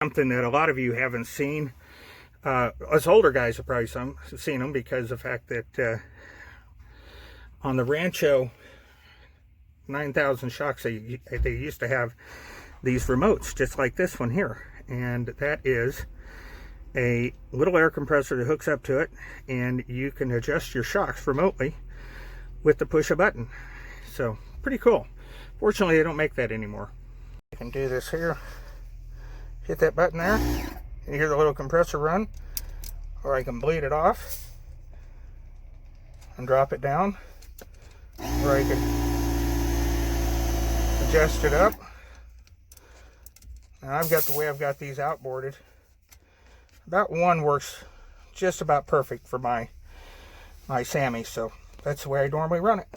Something that a lot of you haven't seen. Us older guys have probably seen them because of the fact that on the Rancho 9000 shocks, they used to have these remotes just like this one here, and that is a little air compressor that hooks up to it, and you can adjust your shocks remotely with the push a button. So pretty cool. Fortunately, they don't make that anymore. You can do this here. Hit that button there, and you hear the little compressor run, or I can bleed it off and drop it down, or I can adjust it up. Now I've got the way I've got these outboarded. About one works just about perfect for my Sammy, so that's the way I normally run it.